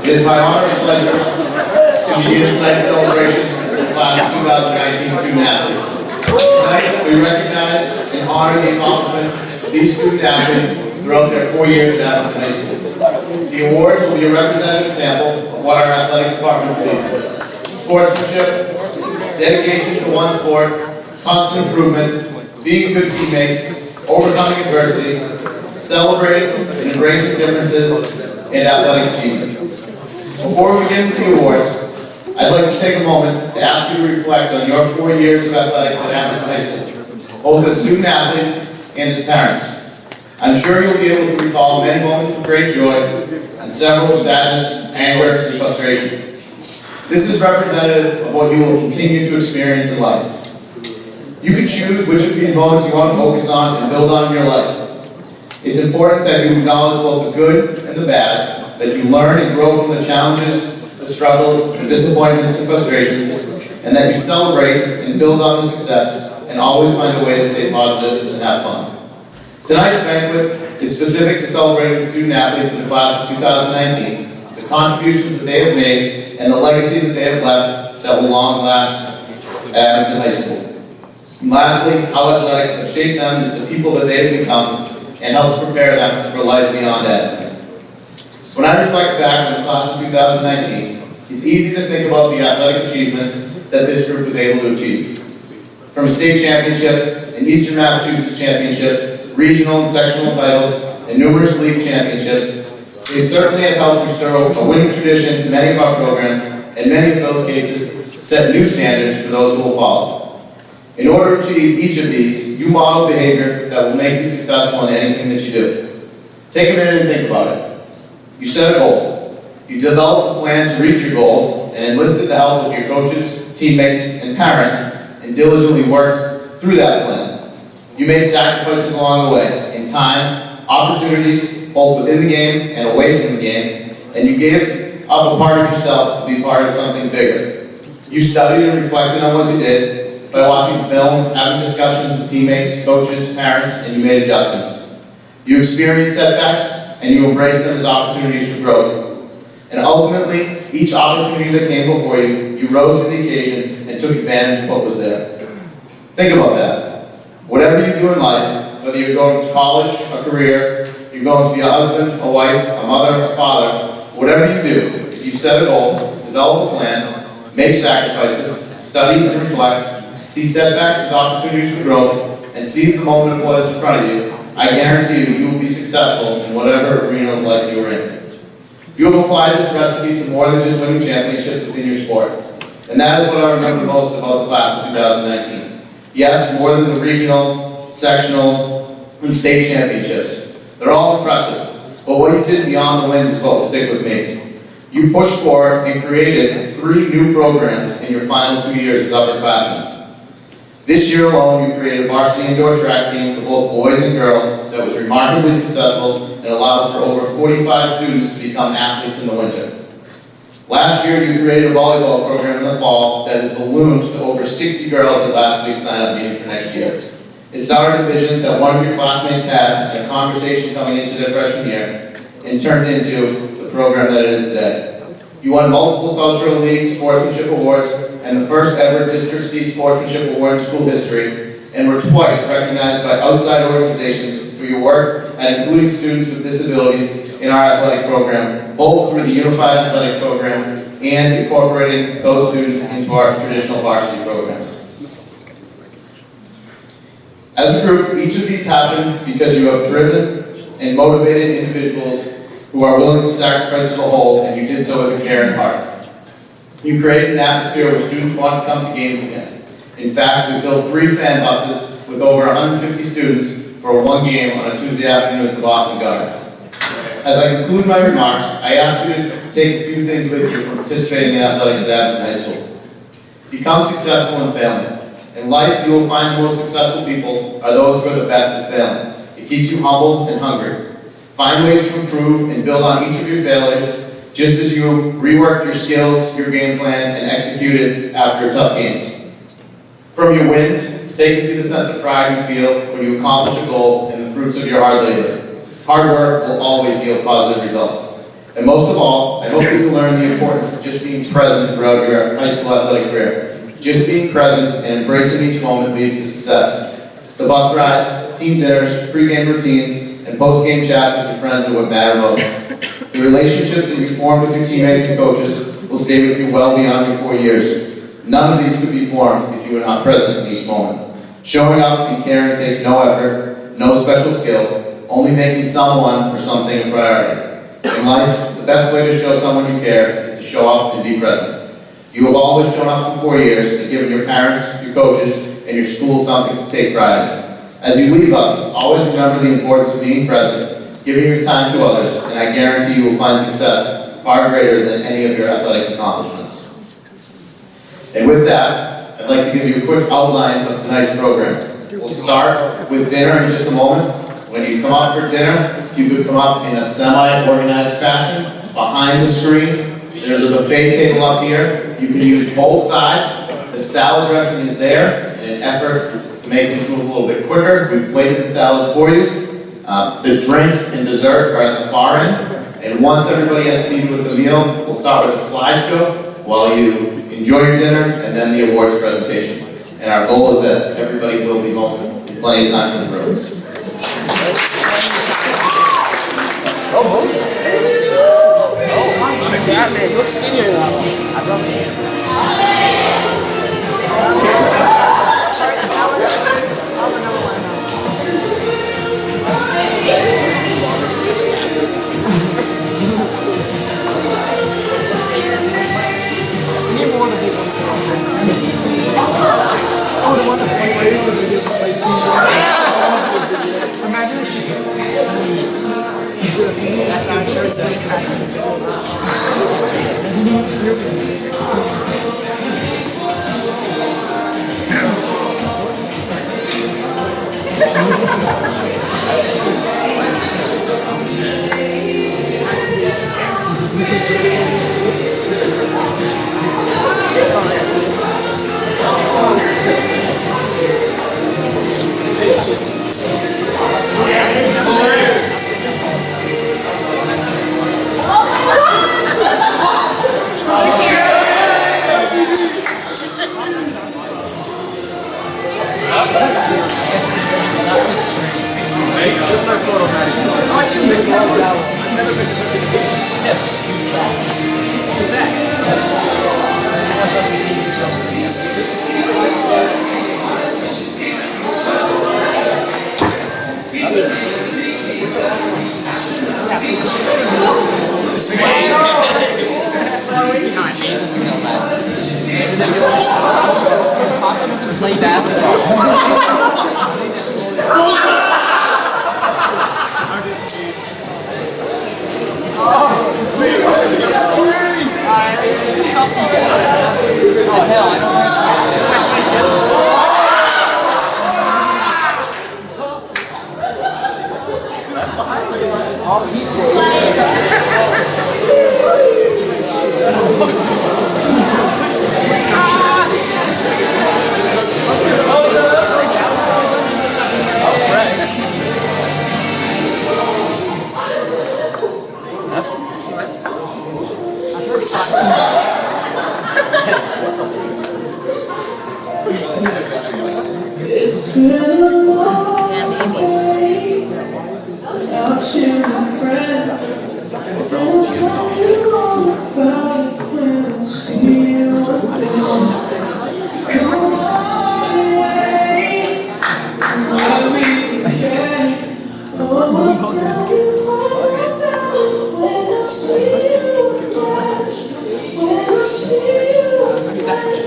It is my honor and pleasure to begin tonight's celebration of the class of 2019 student athletes. Tonight, we recognize and honor the accomplishments of these student athletes throughout their 4 years at Abington High School. The awards will be a representative sample of what our athletic department believes in. Sportsmanship, dedication to one sport, constant improvement, being a good teammate, overcoming adversity, celebrating and embracing differences, and athletic achievement. Before we begin with the awards, I'd like to take a moment to ask you to reflect on your 4 years of athletics at Abington High School, both as student athletes and as parents. I'm sure you'll be able to recall many moments of great joy and several of sadness, anger, and frustration. This is representative of what you will continue to experience in life. You can choose which of these moments you want to focus on and build on in your life. It's important that you acknowledge both the good and the bad, that you learn and grow from the challenges, the struggles, the disappointments and frustrations, and that you celebrate and build on the success and always find a way to stay positive and have fun. Tonight's banquet is specific to celebrating the student athletes in the class of 2019, the contributions that they have made, and the legacy that they have left that will long last at Abington High School. And lastly, how athletics have shaped them into the people that they have become and helped prepare them for life beyond Abington. When I reflect back on the class of 2019, it's easy to think about the athletic achievements that this group was able to achieve. From a state championship, an Eastern Massachusetts championship, regional and sectional titles, and numerous league championships, they certainly have helped restore a winning tradition to many of our programs, and many of those cases set new standards for those who will follow. In order to achieve each of these, you model behavior that will make you successful in anything that you do. Take a minute and think about it. You set a goal. You developed a plan to reach your goals and enlisted the help of your coaches, teammates, and parents, and diligently worked through that plan. You made sacrifices along the way in time, opportunities, both within the game and away from the game, and you gave up a part of yourself to be part of something bigger. You studied and reflected on what you did by watching film, having discussions with teammates, coaches, parents, and you made adjustments. You experienced setbacks, and you embraced them as opportunities for growth. And ultimately, each opportunity that came before you, you rose to the occasion and took advantage of what was there. Think about that. Whatever you do in life, whether you're going to college, a career, you're going to be a husband, a wife, a mother, a father, whatever you do, if you set a goal, develop a plan, make sacrifices, study and reflect, see setbacks as opportunities for growth, and see the moment of what is in front of you, I guarantee you will be successful in whatever arena of life you are in. You have applied this recipe to more than just winning championships within your sport. And that is what I remember most about the class of 2019. Yes, more than the regional, sectional, and state championships. They're all impressive. But what you did beyond the wins is what will stick with me. You pushed forward and created 3 new programs in your final 2 years as upperclassmen. This year alone, you created a varsity indoor track team for both boys and girls that was remarkably successful and allowed for over 45 students to become athletes in the winter. Last year, you created a volleyball program in the fall that has ballooned to over 60 girls at last week's sign-up meeting for next year. It started a vision that one of your classmates had in a conversation coming into their freshman year and turned into the program that it is today. You won multiple South Shore League sportsmanship awards and the first ever District C sportsmanship award in school history, and were twice recognized by outside organizations for your work at including students with disabilities in our athletic program, both through the Unified Athletic Program and incorporating those students into our traditional varsity program. As a group, each of these happened because you have driven and motivated individuals who are willing to sacrifice for the whole, and you did so with a caring heart. You created an atmosphere where students want to come to games again. In fact, we built 3 fan buses with over 150 students for one game on a Tuesday afternoon at the Boston Garden. As I conclude my remarks, I ask you to take a few things with you from participating in athletics at Abington High School. Become successful in failing. In life, you will find the most successful people are those who are the best at failing. It keeps you humble and hungry. Find ways to improve and build on each of your failures, just as you reworked your skills, your game plan, and executed after a tough game. From your wins, take it to the sense of pride you feel when you accomplish a goal and the fruits of your hard labor. Hard work will always yield positive results. And most of all, I hope that you learn the importance of just being present throughout your high school athletic career. Just being present and embracing each moment leads to success. The bus rides, team dinners, pre-game routines, and post-game chats with your friends are what matter most. The relationships that you form with your teammates and coaches will stay with you well beyond your 4 years. None of these could be formed if you were not present in each moment. Showing up and caring takes no effort, no special skill, only making someone or something a priority. In life, the best way to show someone you care is to show up and be present. You have always shown up for 4 years and given your parents, your coaches, and your school something to take pride in. As you leave us, always remember the importance of being present, giving your time to others, and I guarantee you will find success far greater than any of your athletic accomplishments. And with that, I'd like to give you a quick outline of tonight's program. We'll start with dinner in just a moment. When you come up for dinner, if you could come up in a semi-organized fashion behind the screen. There's a buffet table up here. You can use both sides. The salad dressing is there in an effort to make things move a little bit quicker. We plated the salads for you. The drinks and dessert are at the far end. And once everybody has seated with the meal, we'll start with a slideshow while you enjoy your dinner and then the awards presentation. And our goal is that everybody will be home in plenty of time for the Bruins. Yeah, man, you look skinnier now. I love it. Play basketball. Oh, hell, I don't know. Oh, he's It's been a long way without you, my friend. And I'll tell you all about it when I see you again. Come on away where we began. Oh, I'll tell you all about it when I see you again. When I see you again.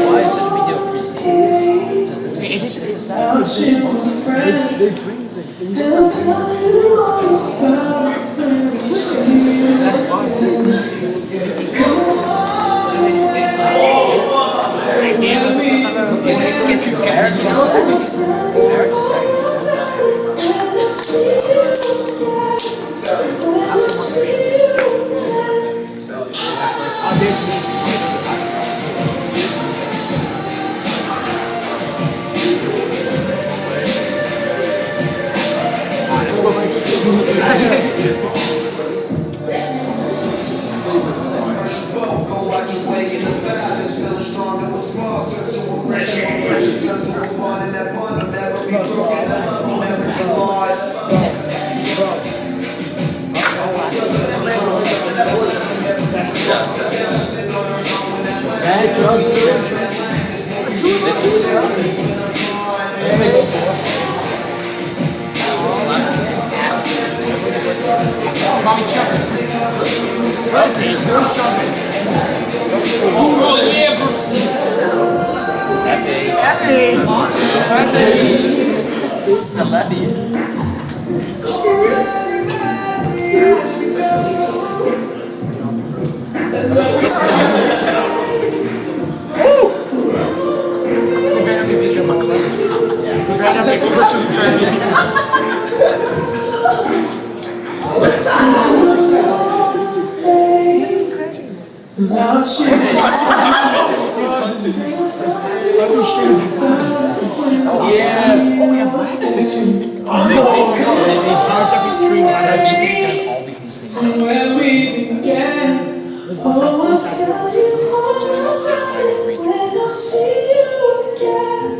Why is it without you, my friend. And I'll tell you all about it when I see you again. Come on, Go out your way in the balance, feeling strong and was small, turn to a fresh turn to a bond, and that bond will never be broken, and love will never be lost. Mommy Chuck. Oh yeah, Bruce Lee. This is a levy. without you. And where we began. Oh, I'll tell you all about it when I see you again.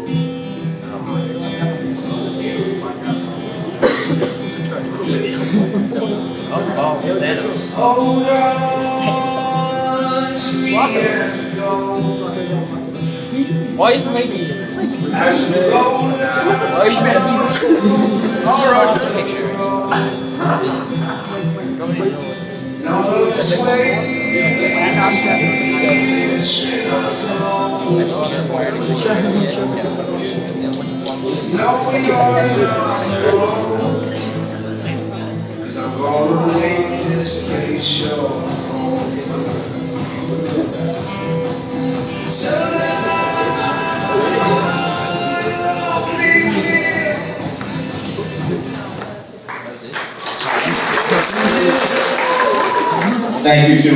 Hold on to years ago. Why is it making it? As you go Why is it making it? All right, this picture. down this way, just know you're not alone. 'Cause I'm gonna make this place your home. Thank you to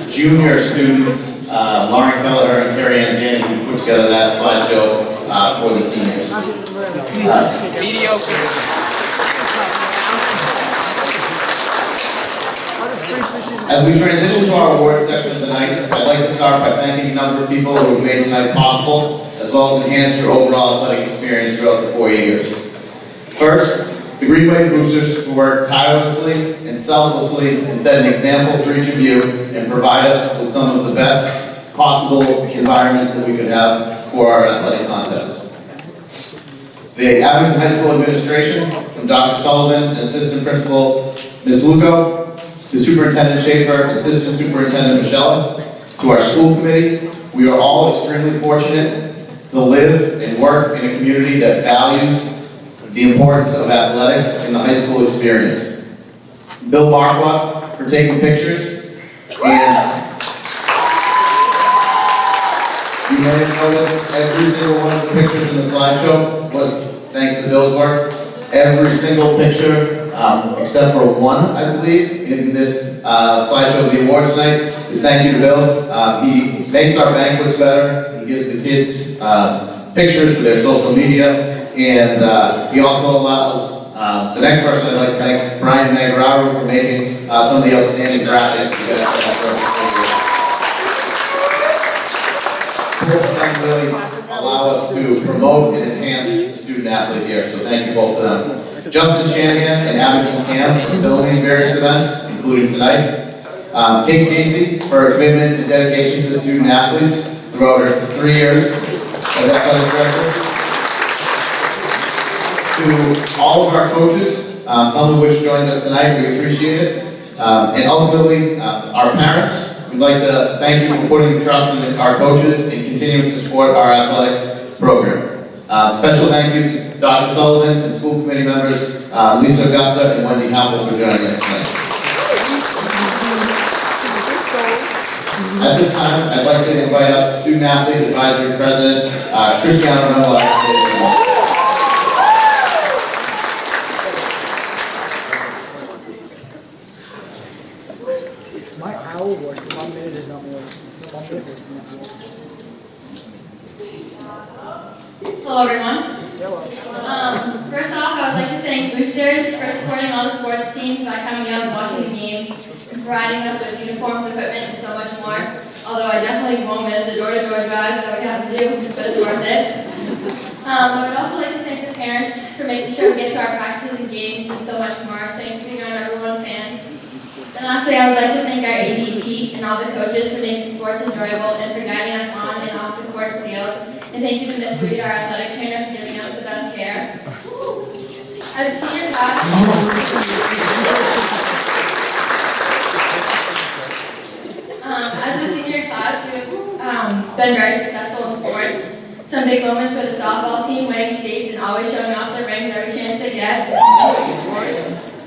junior students, Lauren Kelleher and Carrie Ann Danny, who put together that slideshow for the seniors. Mediocre. As we transition to our awards section tonight, I'd like to start by thanking a number of people who have made tonight possible, as well as enhanced your overall athletic experience throughout the 4 years. First, the Green Wave Boosters, who work tirelessly and selflessly and set an example for each of you and provide us with some of the best possible environments that we could have for our athletic contests. The Abington High School administration, from Dr. Sullivan and Assistant Principal Ms. Lugo, to Superintendent Schaefer, Assistant Superintendent Michelle, to our school committee, we are all extremely fortunate to live and work in a community that values the importance of athletics in the high school experience. Bill Marquardt for taking pictures, and you may have noticed every single one of the pictures in the slideshow was thanks to Bill's work. Every single picture, except for one, I believe, in this slideshow of the awards tonight, is thank you to Bill. He makes our banquets better. He gives the kids pictures for their social media. And he also allows, the next person I'd like to thank, Brian Magararo, for making some of the outstanding graphics. Both of them really allow us to promote and enhance the student athlete here, so thank you both to them. Justin Shanahan and Abington Camp for filming various events, including tonight. Kate Casey for her commitment and dedication to the student athletes throughout her 3 years as athletic director. To all of our coaches, some of which joined us tonight, we appreciate it. And ultimately, our parents, we'd like to thank you for putting trust in our coaches and continuing to support our athletic program. Special thank you to Dr. Sullivan and school committee members, Lisa Augusta and Wendy Howell for joining us tonight. At this time, I'd like to invite up Student Athlete Advisory President, Cristiano Ronaldo. My owl works, 1 minute is not more. Hello everyone. First off, I would like to thank Boosters for supporting all the sports teams by coming out and watching the games, and providing us with uniforms, equipment, and so much more. Although I definitely won't miss the door-to-door drive that we have to do, but it's worth it. I would also like to thank the parents for making sure we get to our practices and games and so much more. Thanks for being our #1 fans. And lastly, I would like to thank our AVP and all the coaches for making sports enjoyable and for guiding us on and off the court and field. And thank you to Miss Reed, our athletic trainer, for giving us the best care. As a senior class, we've been very successful in sports. Some big moments with the softball team winning states and always showing off their rings every chance they get.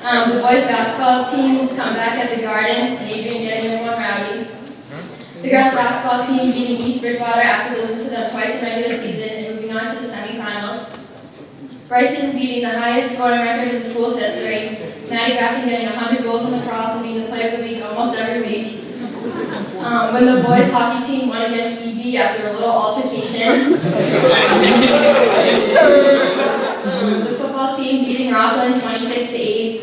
The boys basketball team's comeback at the Garden and Adrian getting everyone rowdy. The girls basketball team beating East Bridgewater after losing to them twice in regular season and moving on to the semifinals. Bryson beating the highest scoring record in the school's history. Maddie Graffin getting 100 goals on the cross and being the player of the week almost every week. When the boys hockey team won against EB after a little altercation. The football team beating Rockland 26-8.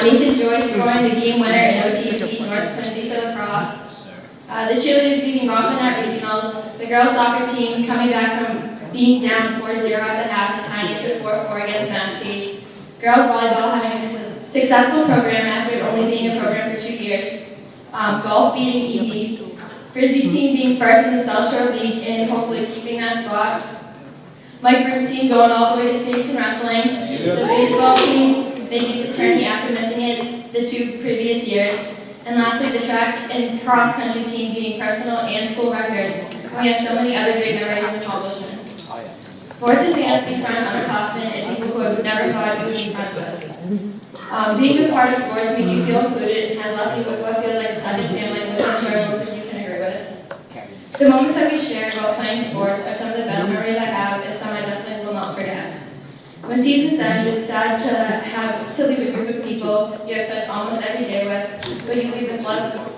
Nathan Joyce scoring the game winner in OT to beat North Quincy for the cross. The cheerleaders beating Rockland at regionals. The girls soccer team coming back from being down 4-0 at the half and tying it to 4-4 against Mashpee. Girls volleyball having a successful program after only being a program for 2 years. Golf beating EB. Frisbee team being first in the South Shore League and hopefully keeping that spot. Mike Broom's team going all the way to states in wrestling. The baseball team making it to tourney after missing it the 2 previous years. And lastly, the track and cross country team beating personal and school records. And we have so many other great memories and accomplishments. Sports has made us be friends underclassmen and people who have never thought we would be friends with. Being a part of sports makes you feel included and has left me with what feels like a second family, which I'm sure most of you can agree with. The moments that we shared while playing sports are some of the best memories I have and some I definitely will not forget. When seasons end, it's sad to leave a group of people you have spent almost every day with, but you leave with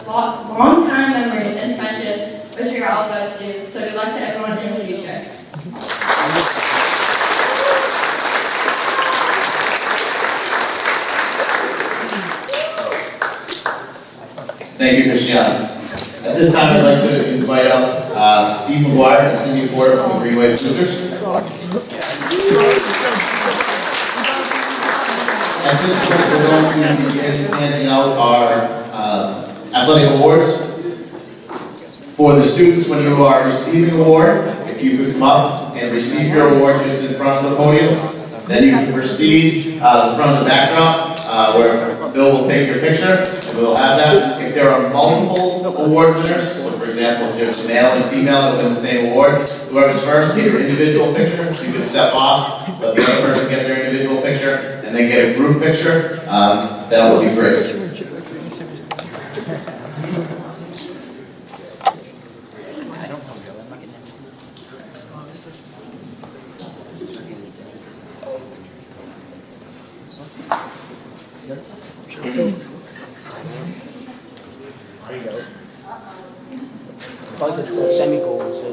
long-time memories and friendships, which we are all about to do. So good luck to everyone in the future. Thank you, Cristiano. At this time, I'd like to invite up Steve McGuire and Cindy Porter from the Greenway Boosters. At this point, we're going to begin handing out our athletic awards. For the students, when you are receiving an award, if you could come up and receive your award just in front of the podium, then you can proceed to the front of the backdrop where Bill will take your picture, and we'll have that. If there are multiple award winners, so for example, if there's male and female that win the same award, whoever's first, get your individual picture. You can step off, let the other person get their individual picture, and then get a group picture. That would be great. Like it's a semicolon, so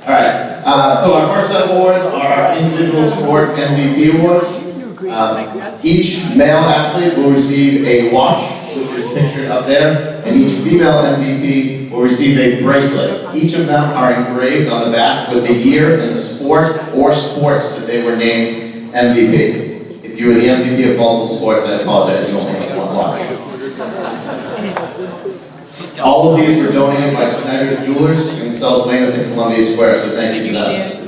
Alright, so our first set of awards are our individual sport MVP awards. Each male athlete will receive a watch, which is pictured up there, and each female MVP will receive a bracelet. Each of them are engraved on the back with the year and the sport or sports that they were named MVP. If you were the MVP of multiple sports, I apologize, you only have one watch. All of these were donated by Snyder's Jewelers in South Weymouth and Columbia Square, so thank you to them.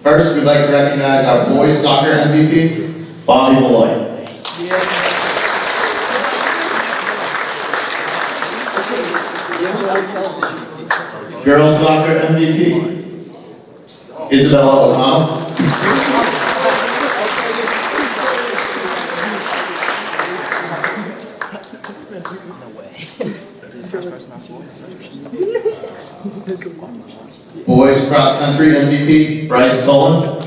First, we'd like to recognize our boys soccer MVP, Bobby Malloy. Girls soccer MVP, Isabella O'Connell. Boys cross country MVP, Bryce Tolan.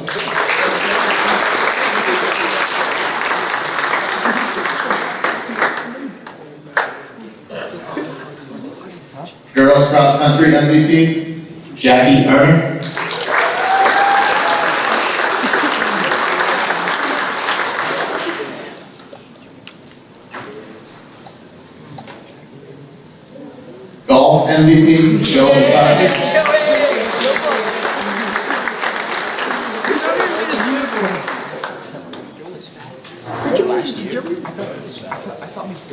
Girls cross country MVP, Jackie Erner. Golf MVP, Joe McCarthy.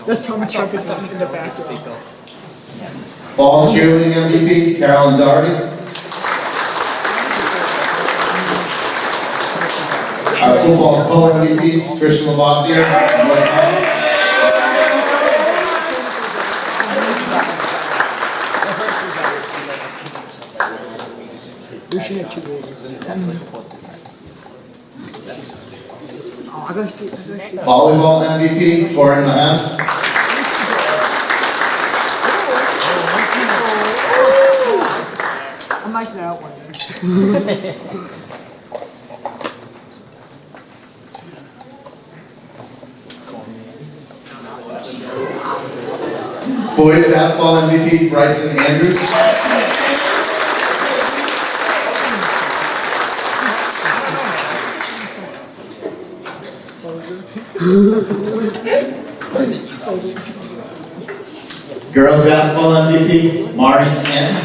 That's Tommy Chuck is in the back. Fall cheerleading MVP, Carolyn Doherty. Our football co-MVPs, Trisha Lavoisier and Lloyd Conley. Volleyball MVP, Corinne Mahan. I'm nice to that one. Boys basketball MVP, Bryson Andrews. Girls basketball MVP, Maureen Stanton.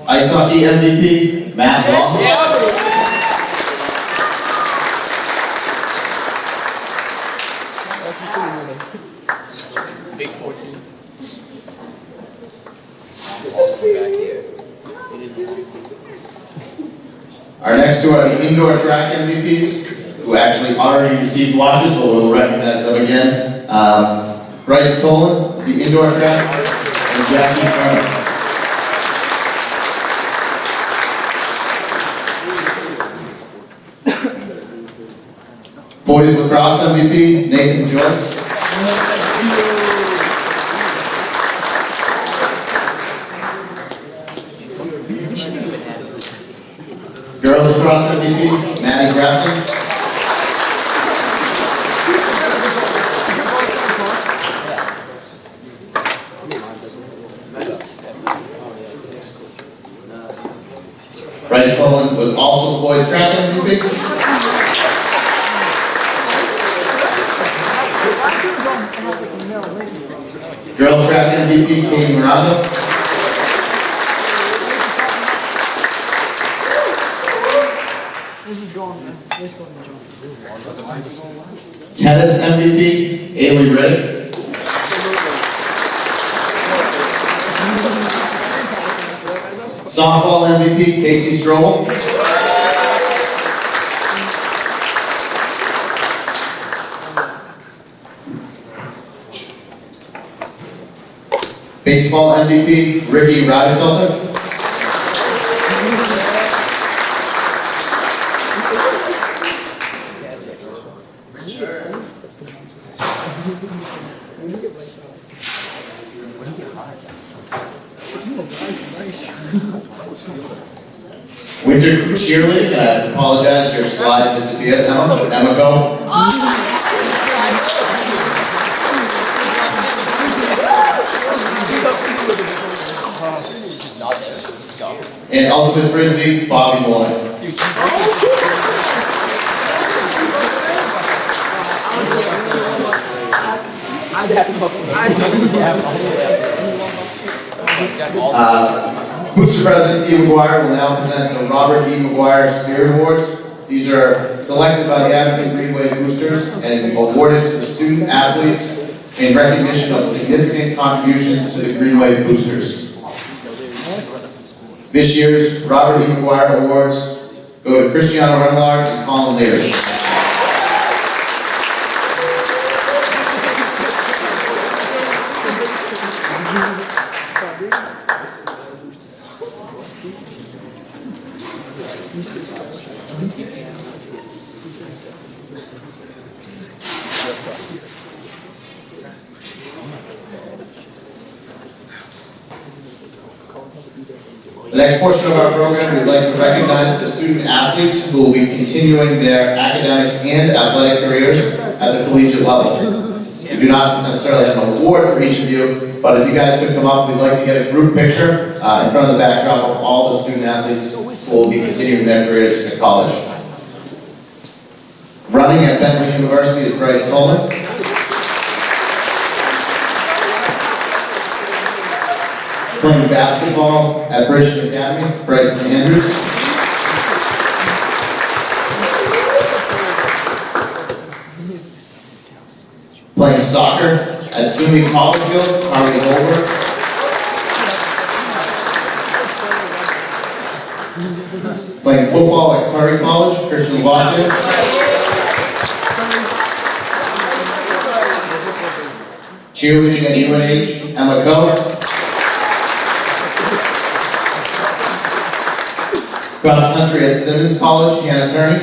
Ice hockey MVP, Matt Lawson. Big 14. Our next two are the indoor track MVPs, who actually already received watches, but we'll recognize them again. Bryce Tolan, the indoor track, and Jackie Erner. Boys lacrosse MVP, Nathan Joyce. Girls lacrosse MVP, Maddie Grafton. Bryce Tolan was also boys track MVP. Girls track MVP, Katie Miranda. This is going, man. This is going to jump. Tennis MVP, Ailey Reddick. Softball MVP, Casey Strobel. Baseball MVP, Ricky Reisfelter. Winter cheerleading, and I apologize, your slide disappeared. Emma, go. And ultimate frisbee, Bobby Malloy. Booster President Steve McGuire will now present the Robert E. McGuire Spirit Awards. These are selected by the Abington Greenway Boosters and awarded to the student athletes in recognition of significant contributions to the Greenway Boosters. This year's Robert E. McGuire Awards go to Cristiano Remillard and Colin Leary. The next portion of our program, we'd like to recognize the student athletes who will be continuing their academic and athletic careers at the collegiate level. We do not necessarily have an award for each of you, but if you guys could come up, we'd like to get a group picture in front of the backdrop of all the student athletes who will be continuing their careers at college. Running at Bentley University is Bryce Tolan. Playing basketball at Bridgeton Academy, Bryson Andrews. Playing soccer at SUNY Collegeville, Harley Holbrook. Playing football at Curry College, Christian Boston. Cheerleading at UNH, Emma Coe. Cross country at Simmons College, Hannah Kearney.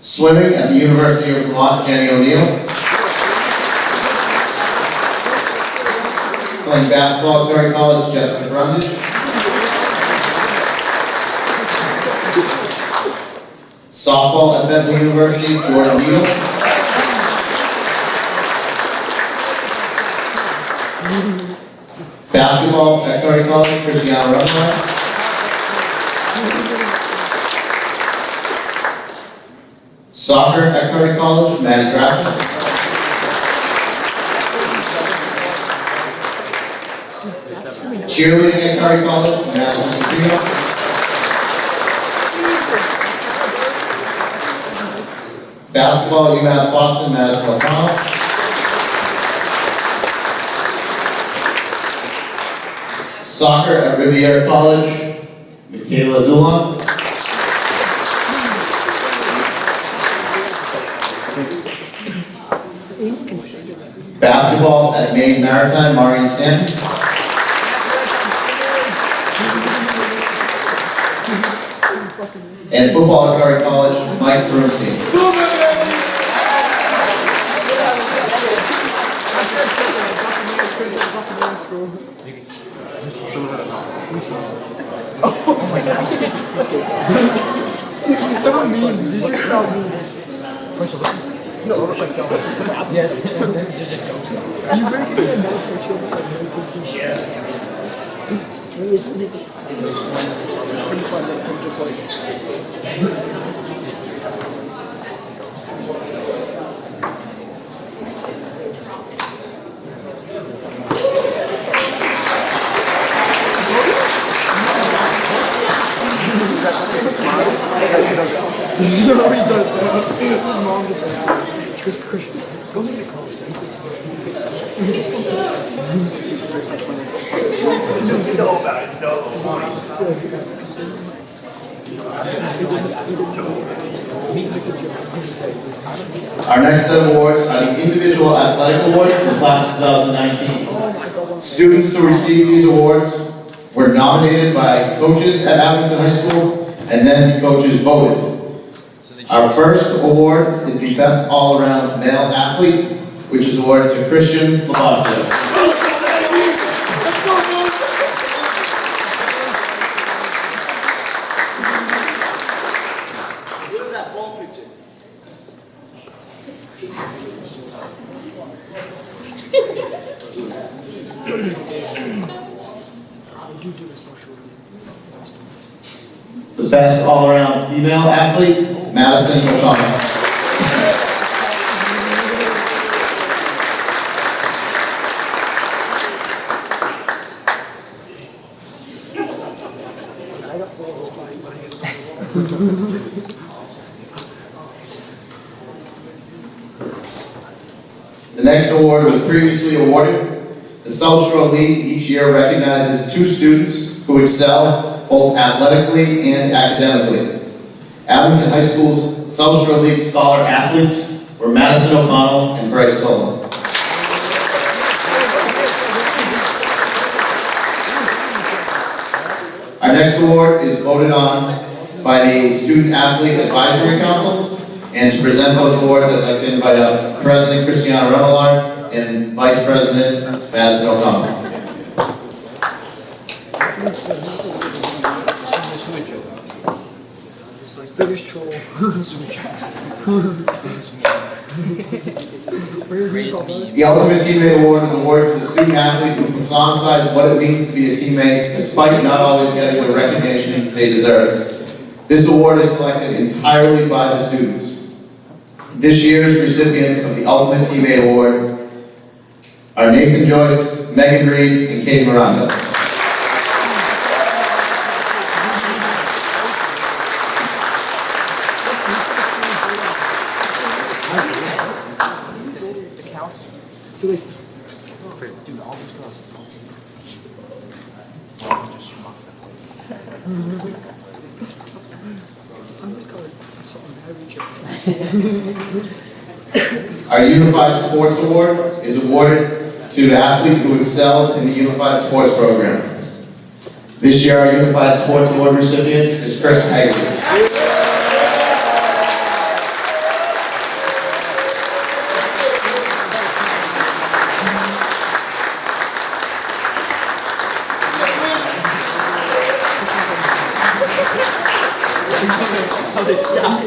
Swimming at the University of Vermont, Jenny O'Neill. Playing basketball at Curry College, Jessica Brundage. Softball at Bentley University, Jordan Needle. Basketball at Curry College, Cristiano Remillard. Soccer at Curry College, Maddie Grafton. Cheerleading at Curry College, Madison Casino. Basketball at UMass Boston, Madison O'Connell. Soccer at Riviera College, Michaela Zulon. Basketball at Maine Maritime, Maureen Stanton. And football at Curry College, Mike Bernstein. Someone means, this is how means. No, yes. You bring me another picture? Yeah. Maybe it's snippets. You know he does that. His mom does that. Chris, go make a call. It's all about no Our next set of awards are the Individual Athletic Awards for the class of 2019. Students who receive these awards were nominated by coaches at Abington High School, and then the coaches voted. Our first award is the Best All-Around Male Athlete, which is awarded to Christian Lavazio. Where's that ball picture? The Best All-Around Female Athlete, Madison O'Connell. The next award was previously awarded. The The South Shore League each year recognizes 2 students who excel both athletically and academically. Abington High School's South Shore League scholar athletes were Madison O'Connell and Bryce Coleman. Our next award is voted on by the Student Athlete Advisory Council, and to present those awards, I'd like to invite up President Christiana Remillard and Vice President Madison O'Connell. Biggest troll. The Ultimate Teammate Award is awarded to the student athlete who personifies what it means to be a teammate despite not always getting the recognition they deserve. This award is selected entirely by the students. This year's recipients of the Ultimate Teammate Award are Nathan Joyce, Megan Reed, and Katie Miranda. So they, dude, all this girls. I'm just going to something. Our Unified Sports Award is awarded to the athlete who excels in the Unified Sports program. This year, our Unified Sports Award recipient is Chris Hagley. The John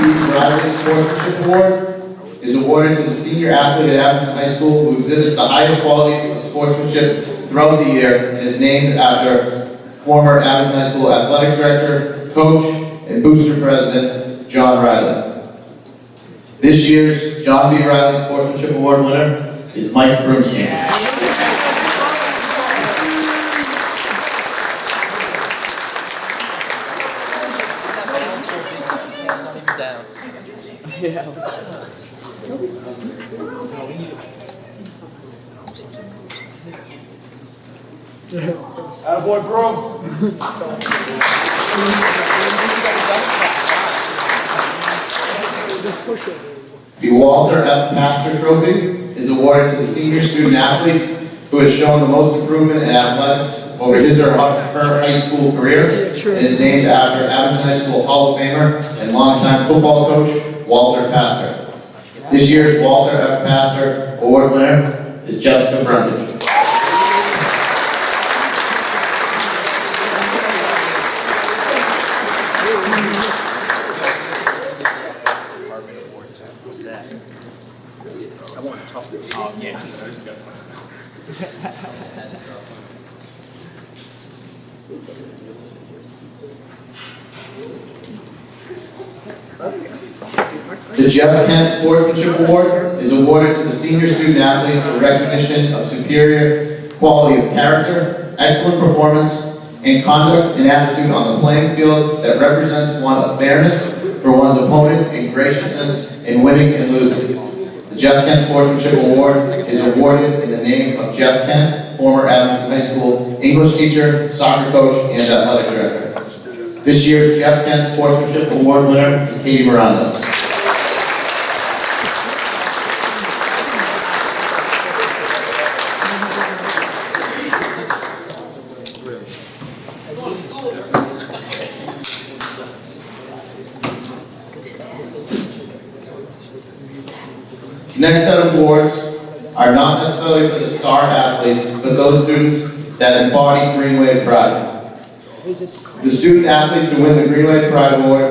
B. Riley Sportsmanship Award is awarded to the senior athlete at Abington High School who exhibits the highest qualities of sportsmanship throughout the year and is named after former Abington High School athletic director, coach, and booster president, John Riley. This year's John B. Riley Sportsmanship Award winner is Mike Broomstein. Attaboy, bro. The Walter F. Pastor Trophy is awarded to the senior student athlete who has shown the most improvement in athletics over his or her high school career and is named after Abington High School Hall of Famer and longtime football coach, Walter Pastor. This year's Walter F. Pastor Award winner is Jessica Brundage. The Jeff Kent Sportsmanship Award is awarded to the senior student athlete for recognition of superior quality of character, excellent performance, and conduct and attitude on the playing field that represents one of fairness for one's opponent and graciousness in winning and losing. The Jeff Kent Sportsmanship Award is awarded in the name of Jeff Kent, former Abington High School English teacher, soccer coach, and athletic director. This year's Jeff Kent Sportsmanship Award winner is Katie Miranda. The next set of awards are not necessarily for the star athletes, but those students that embody Green Wave Pride. The student athletes who win the Green Wave Pride Award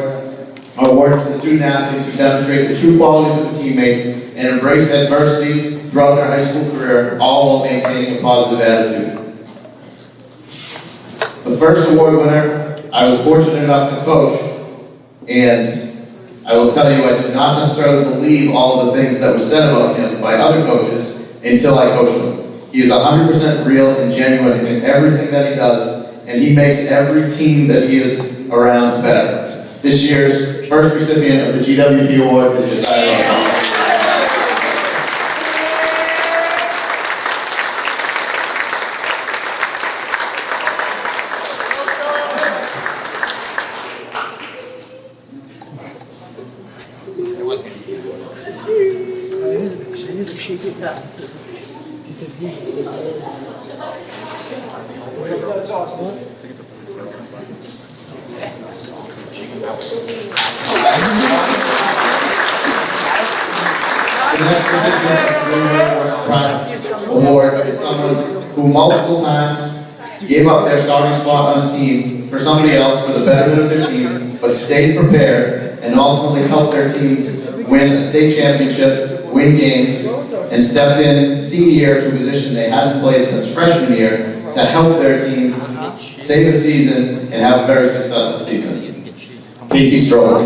are awarded to the student athletes who demonstrate the true qualities of a teammate and embrace adversities throughout their high school career, all while maintaining a positive attitude. The first award winner, I was fortunate enough to coach, and I will tell you, I did not necessarily believe all of the things that were said about him by other coaches until I coached him. He is 100% real and genuine in everything that he does, and he makes every team that he is around better. This year's first recipient of the GWP Award is Josiah Russell. The next recipient of the Greenway Pride Award is someone who multiple times gave up their starting spot on a team for somebody else for the betterment of their team, but stayed prepared and ultimately helped their team win a state championship, win games, and stepped in senior year to a position they hadn't played since freshman year to help their team save a season and have a very successful season. Casey Stroll.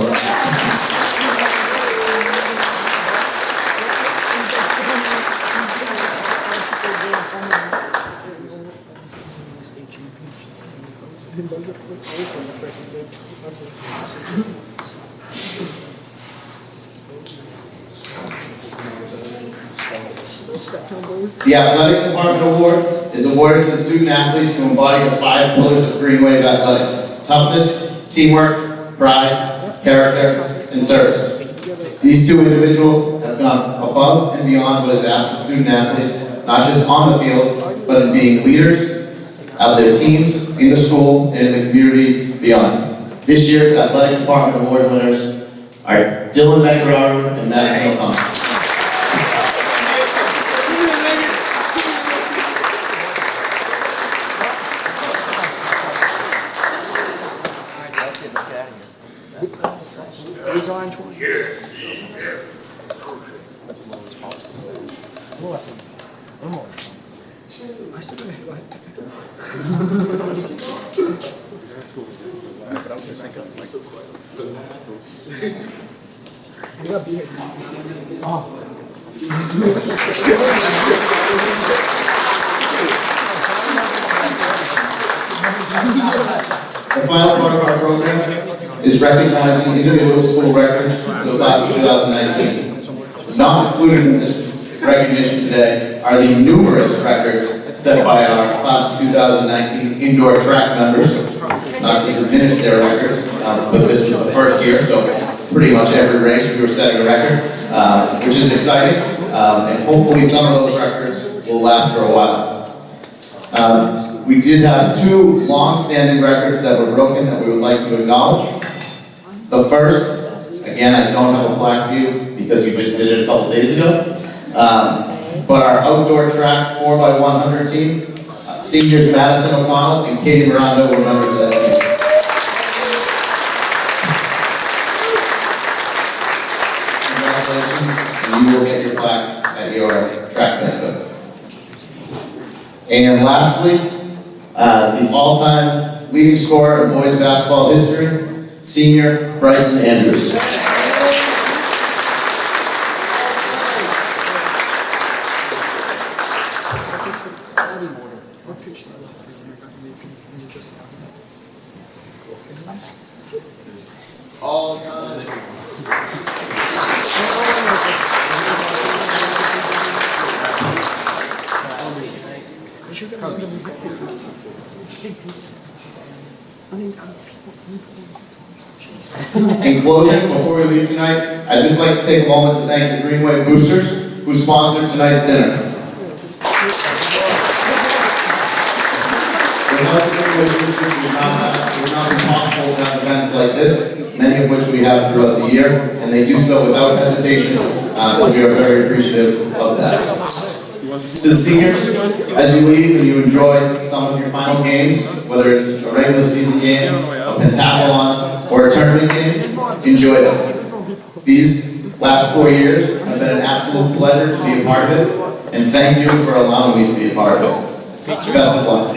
The Athletic Department Award is awarded to the student athletes who embody the 5 pillars of Green Wave athletics: toughness, teamwork, pride, character, and service. These 2 individuals have gone above and beyond what is asked of student athletes, not just on the field, but in being leaders of their teams, in the school, and in the community beyond. This year's Athletic Department Award winners are Dylan Magararo and Madison O'Connor. The final part of our program is recognizing individual school records for the class of 2019. Not included in this recognition today are the numerous records set by our class of 2019 indoor track members. Not to diminish their records, but this is the first year, so pretty much every race we were setting a record, which is exciting, and hopefully some of those records will last for a while. We did have 2 long-standing records that were broken that we would like to acknowledge. The first, again, I don't have a plaque for you because you just did it a couple days ago, but our outdoor track 4x100 team, seniors Madison O'Connell and Katie Miranda were members of that team. Congratulations, and you will get your plaque at your track banquet. And lastly, the all-time leading scorer in boys basketball history, senior Bryson Andrews. In closing, before we leave tonight, I'd just like to take a moment to thank the Greenway Boosters who sponsored tonight's dinner. Without the Greenway Boosters, it would not be possible to have events like this, many of which we have throughout the year, and they do so without hesitation, so we are very appreciative of that. To the seniors, as you leave and you enjoy some of your final games, whether it's a regular season game, a pentathlon, or a tournament game, enjoy them. These last 4 years have been an absolute pleasure to be a part of it, and thank you for allowing me to be a part of it. Best of luck.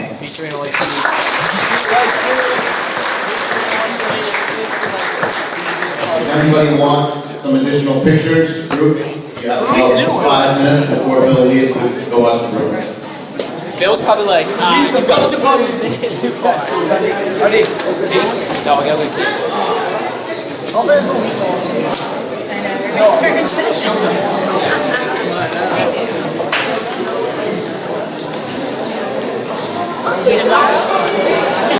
If anybody wants some additional pictures, group, you have about 5 minutes before Bill leaves to go watch the programs. Bill's probably like, you got to probably too far. Ready? No, I gotta leave. See you tomorrow.